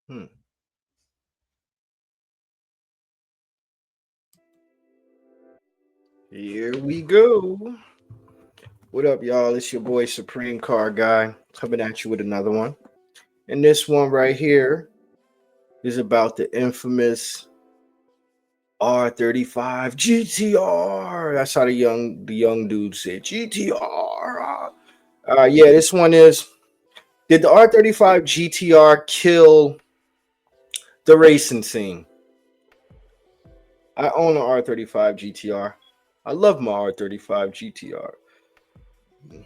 Hmm. Here we go. What up, y'all? It's your boy Supreme Car Guy coming at you with another one. And this one right here is about the infamous R35 GTR. That's how the young dude said GTR. Yeah, this one is. Did the R35 GTR kill the racing scene? I own an R35 GTR. I love my R35 GTR. The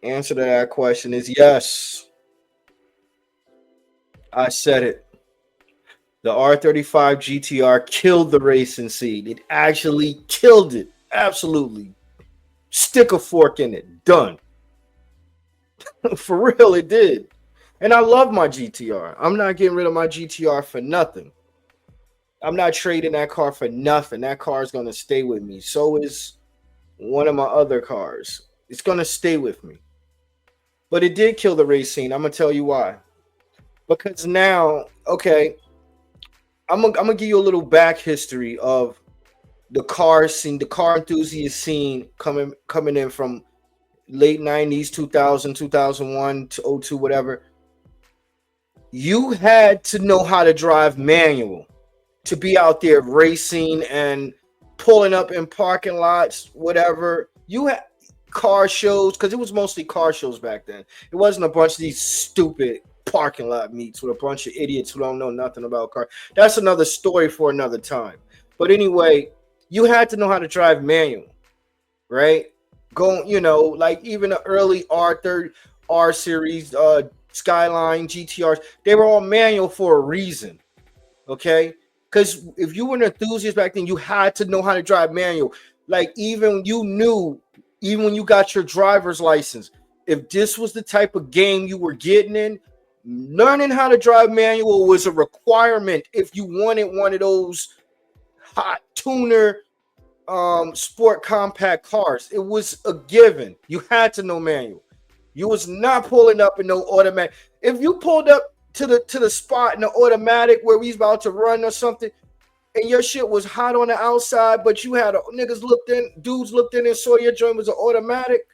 answer to that question is yes. I said it. The R35 GTR killed the racing scene. It actually killed it. Absolutely. Stick a fork in it. Done. For real, it did. And I love my GTR. I'm not getting rid of my GTR for nothing. I'm not trading that car for nothing. That car is going to stay with me. So is one of my other cars. It's going to stay with me. But it did kill the race scene. I'm going to tell you why. Because now, okay, I'm gonna give you a little back history of the car scene, the car enthusiast scene coming in from late 90s, 2000, 2001 to '02, whatever. You had to know how to drive manual to be out there racing and pulling up in parking lots, whatever. You had car shows because it was mostly car shows back then. It wasn't a bunch of these stupid parking lot meets with a bunch of idiots who don't know nothing about cars. That's another story for another time. But anyway, you had to know how to drive manual, right? Going, like even the early R30 R series, Skyline GTRs, they were all manual for a reason. Okay, because if you were an enthusiast back then, you had to know how to drive manual. Like even when you got your driver's license, if this was the type of game you were getting in, learning how to drive manual was a requirement if you wanted one of those hot tuner sport compact cars. It was a given. You had to know manual. You was not pulling up in no automatic. If you pulled up to the spot in the automatic where we was about to run or something, and your shit was hot on the outside, but you had dudes looked in and saw your joint was an automatic,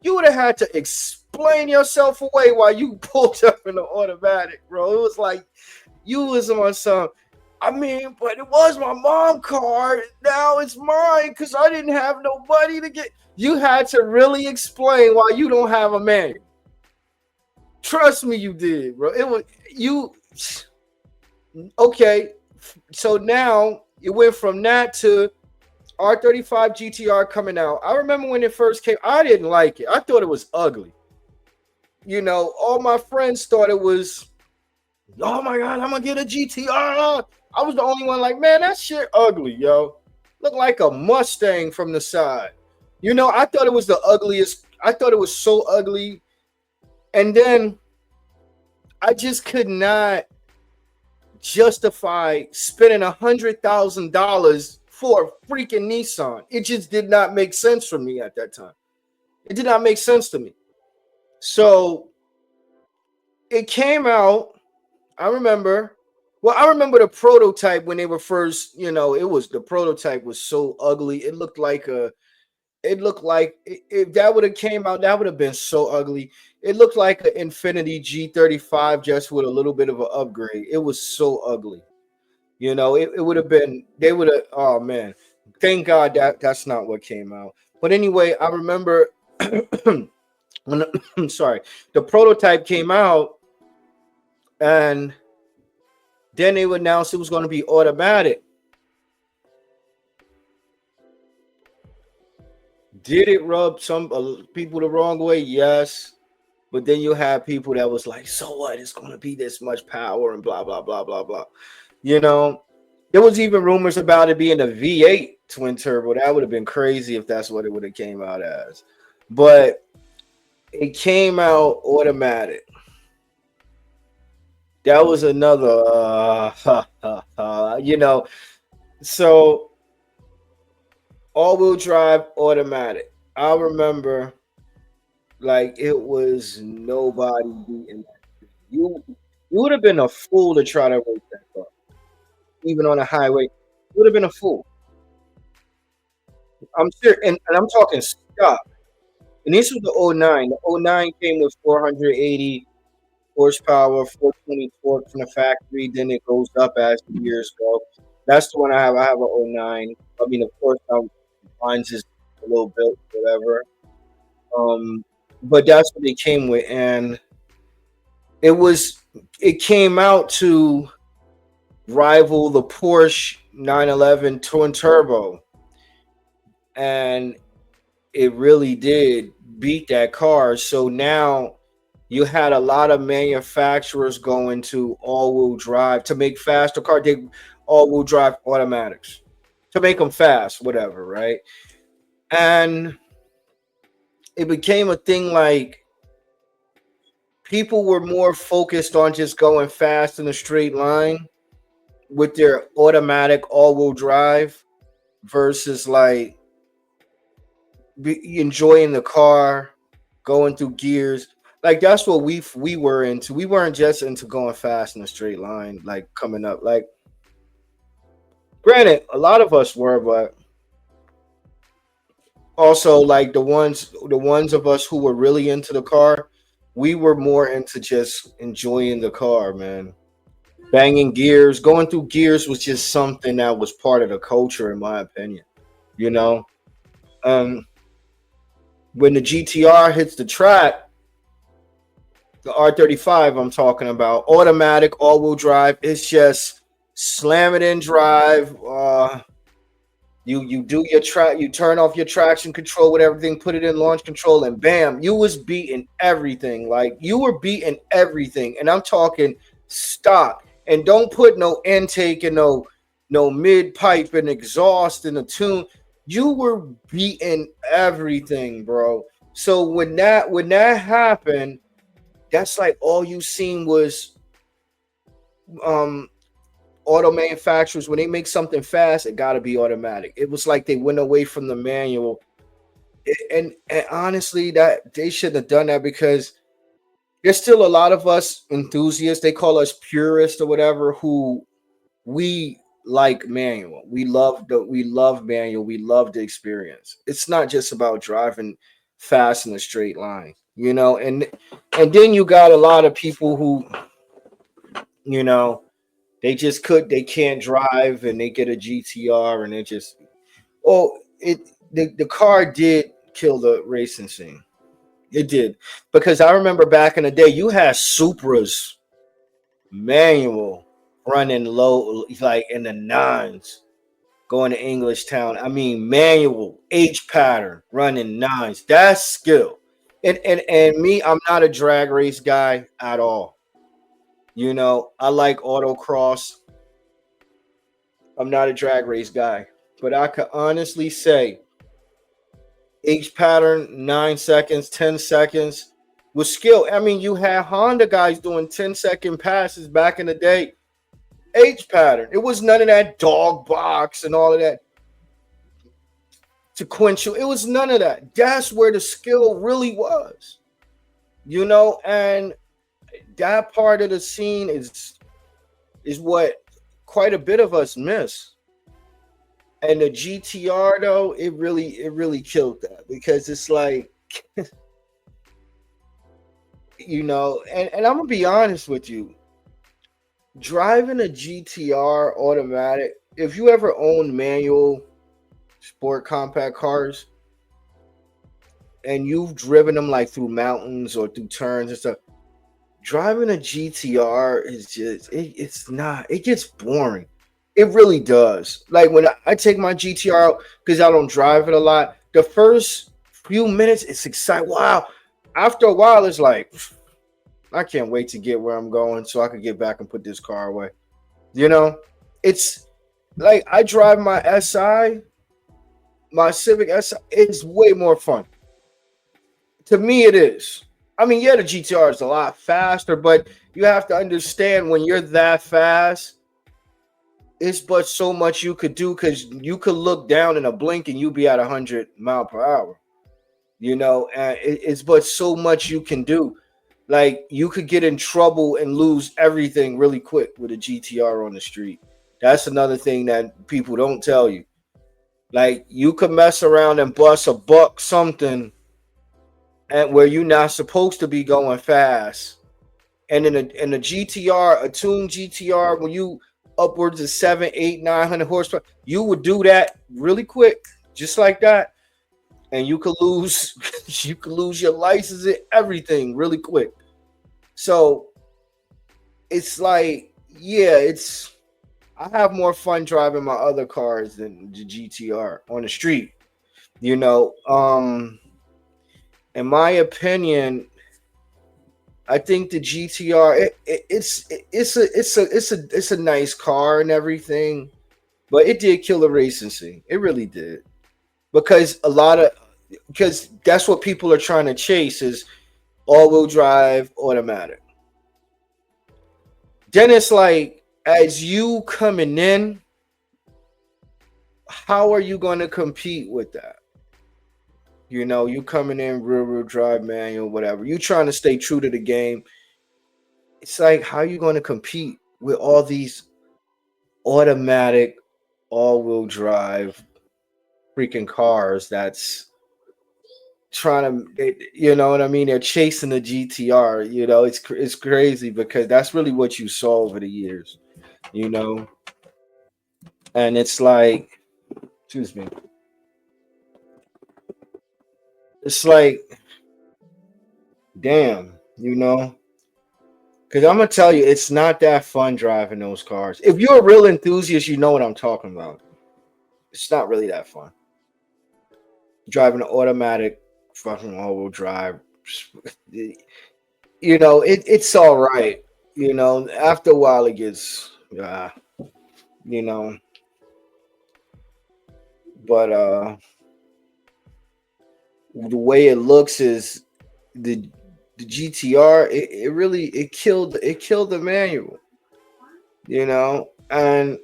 you would have had to explain yourself away while you pulled up in the automatic, bro. It was like you was on some. I mean, but it was my mom car. Now it's mine because I didn't have nobody to get. You had to really explain why you don't have a manual. Trust me, you did, bro. It was you. Okay, so now it went from that to R35 GTR coming out. I remember when it first came, I didn't like it. I thought it was ugly. All my friends thought it was, oh my God, I'm gonna get a GTR. I was the only one like, man, that shit ugly, yo. Look like a Mustang from the side. I thought it was the ugliest. I thought it was so ugly. And then I just could not justify spending $100,000 for a freaking Nissan. It just did not make sense for me at that time. It did not make sense to me. So it came out. I remember. Well, I remember the prototype when they were first. It was the prototype was so ugly. It looked like a. It looked like if that would have came out, that would have been so ugly. It looked like an Infinity G35 just with a little bit of an upgrade. It was so ugly. It would have been, they would have, oh man, thank God that's not what came out. But anyway, I remember when, sorry, the prototype came out and then they announced it was going to be automatic. Did it rub some people the wrong way? Yes. But then you have people that was like, so what? It's going to be this much power and blah, blah, blah, blah, blah. There was even rumors about it being a V8 twin turbo. That would have been crazy if that's what it would have came out as. But it came out automatic. That was another, so all-wheel drive automatic. I remember like it was nobody beating that. You. You would have been a fool to try to race that car, even on a highway. You would have been a fool. I'm serious, and I'm talking stock. And this was the '09. The '09 came with 480 horsepower, 420 torque from the factory. Then it goes up as the years go. That's the one I have. I have a '09. I mean, of course, mine's is a little bit whatever. Um, but that's what they came with, and it was it came out to rival the Porsche 911 twin turbo, and it really did beat that car. So now you had a lot of manufacturers going to all-wheel drive to make faster car. They all-wheel drive automatics to make them fast, whatever, right? And it became a thing like people were more focused on just going fast in a straight line with their automatic all-wheel drive versus like enjoying the car, going through gears. Like that's what we were into. We weren't just into going fast in a straight line, like coming up. Like, granted, a lot of us were, but also like the ones of us who were really into the car, we were more into just enjoying the car, man. Banging gears, going through gears was just something that was part of the culture, in my opinion. You know, um, when the GTR hits the track, the R35 I'm talking about, automatic all-wheel drive. It's just slam it in drive. You do your track, you turn off your traction control with everything, put it in launch control, and bam, you was beating everything. Like you were beating everything, and I'm talking stock. And don't put no intake and no mid pipe and exhaust in the tune. You were beating everything, bro. So when that happened, that's like all you seen was um auto manufacturers. When they make something fast, it got to be automatic. It was like they went away from the manual. And honestly, that they shouldn't have done that, because there's still a lot of us enthusiasts, they call us purists or whatever, who we like manual. We love manual. We love the experience. It's not just about driving fast in a straight line, and then you got a lot of people who, you know, they can't drive and they get a GTR and it just the car did kill the racing scene. It did. Because I remember back in the day you had Supras manual running low, like in the nines, going to English Town. I mean, manual H pattern running nines. That's skill. And me, I'm not a drag race guy at all. I like autocross. I'm not a drag race guy, but I could honestly say H pattern 9 seconds, 10 seconds with skill. I mean, you had Honda guys doing 10-second passes back in the day. H pattern. It was none of that dog box and all of that sequential. It was none of that. That's where the skill really was, and that part of the scene is what quite a bit of us miss. And the GTR though, it really killed that, because it's like, and I'm gonna be honest with you, driving a GTR automatic, if you ever own manual sport compact cars and you've driven them like through mountains or through turns and stuff, driving a GTR is just it's not, it gets boring. It really does. Like when I take my GTR out, because I don't drive it a lot, the first few minutes it's exciting. Wow. After a while, it's like, I can't wait to get where I'm going so I can get back and put this car away. It's like I drive my SI, my Civic SI. It's way more fun. To me, it is. I mean, yeah, the GTR is a lot faster, but you have to understand, when you're that fast, it's but so much you could do, because you could look down in a blink and you'll be at 100 mile per hour. And it's but so much you can do. Like you could get in trouble and lose everything really quick with a GTR on the street. That's another thing that people don't tell you. Like you could mess around and bust a buck something and where you're not supposed to be going fast. And in a GTR, a tuned GTR, when you upwards of 7, 8, 900 horsepower, you would do that really quick, just like that, and you could lose you could lose your license and everything really quick. So it's like, yeah, it's I have more fun driving my other cars than the GTR on the street. You know, in my opinion, I think the GTR it's a nice car and everything, but it did kill the racing scene. It really did because because that's what people are trying to chase is all-wheel drive automatic. Then it's like as you coming in, how are you going to compete with that? You know, you coming in rear-wheel drive manual, whatever. You trying to stay true to the game. It's like how are you going to compete with all these automatic all-wheel drive freaking cars that's you know what I mean? They're chasing the GTR. You know, it's crazy because that's really what you saw over the years. You know, and it's like, excuse me, it's like, damn, you know, because I'm gonna tell you, it's not that fun driving those cars. If you're a real enthusiast, you know what I'm talking about. It's not really that fun driving an automatic fucking all-wheel drive. You know, it's all right. You know, after a while it gets, you know, but the way it looks is the the GTR. It really it killed the manual. You know, and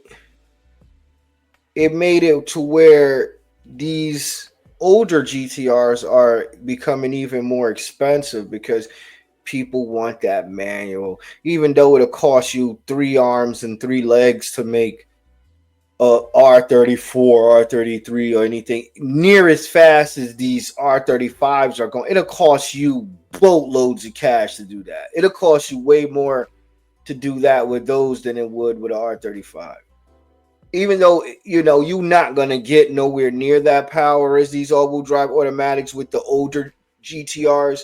it made it to where these older GTRs are becoming even more expensive because people want that manual, even though it'll cost you three arms and three legs to make a R34, R33, or anything near as fast as these R35s are going. It'll cost you boatloads of cash to do that. It'll cost you way more to do that with those than it would with an R35. Even though you know you're not gonna get nowhere near that power as these all-wheel drive automatics with the older GTRs,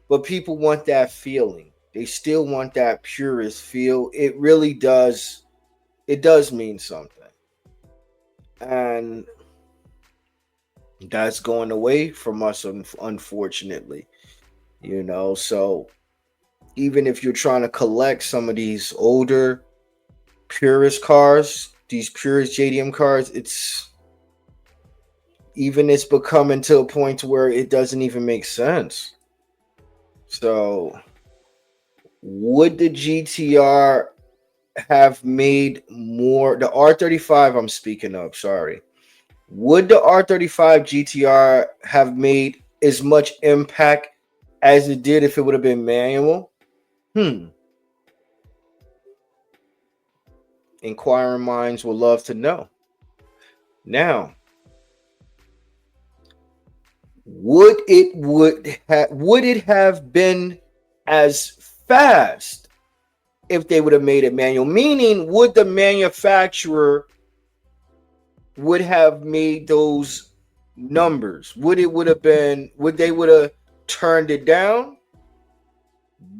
but people want that feeling. They still want that purest feel. It really does. It does mean something, and that's going away from us, unfortunately. You know, so even if you're trying to collect some of these older purist cars, these purist JDM cars, it's becoming to a point where it doesn't even make sense. So, would the GTR have made more? The R35 I'm speaking of, sorry. Would the R35 GTR have made as much impact as it did if it would have been manual? Hmm. Inquiring minds will love to know. Now, would it have been as fast if they would have made it manual? Meaning, would the manufacturer would have made those numbers? Would they would have turned it down,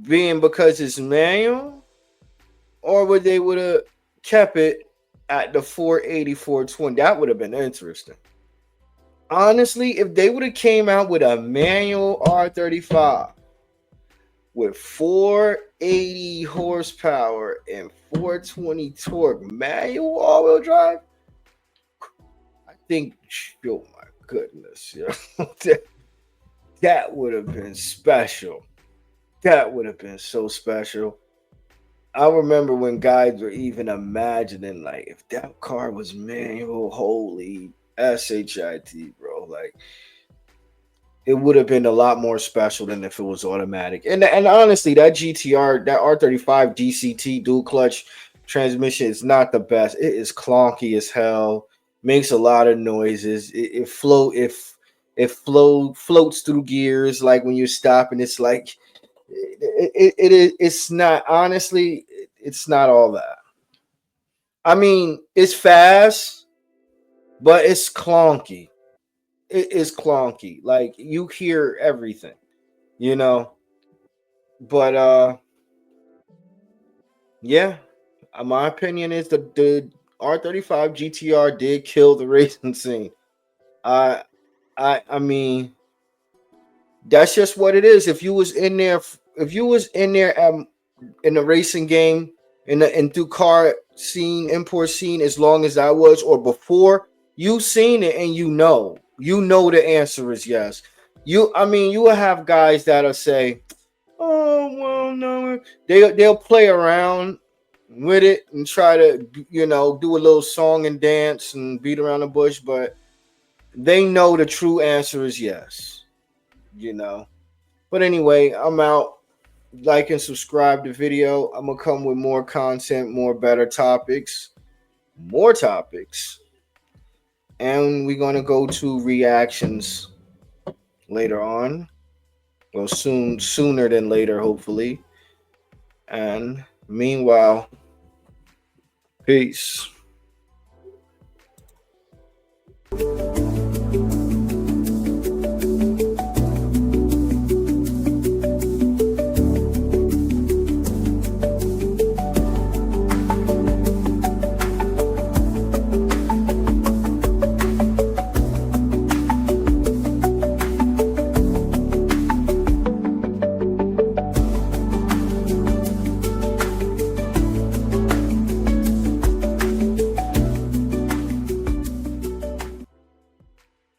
being because it's manual, or would they would have kept it at the 480, 420? That would have been interesting. Honestly, if they would have came out with a manual R35 with 480 horsepower and 420 torque manual all-wheel drive, I think, oh my goodness, yeah, that would have been special. That would have been so special. I remember when guys were even imagining, like, if that car was manual, holy shit, bro. Like, it would have been a lot more special than if it was automatic. And honestly, that GTR, that R35 DCT dual clutch transmission is not the best. It is clunky as hell. Makes a lot of noises. It floats through gears like when you're stopping. It's like it's not, honestly, it's not all that. I mean, it's fast, but it's clunky. It is clunky. Like you hear everything, you know. But yeah, my opinion is the R35 GTR did kill the racing scene. I I mean, that's just what it is. If you was in there in the racing game, in the in through car scene, import scene, as long as I was, or before, you seen it and you know the answer is yes. I mean, you will have guys that'll say, "Oh well, no," they'll play around with it and try to do a little song and dance and beat around the bush, but they know the true answer is yes. You know. But anyway, I'm out. Like and subscribe to video. I'm gonna come with more content, more better topics, more topics, and we're gonna go to reactions later on. Well, sooner than later, hopefully. And meanwhile, peace.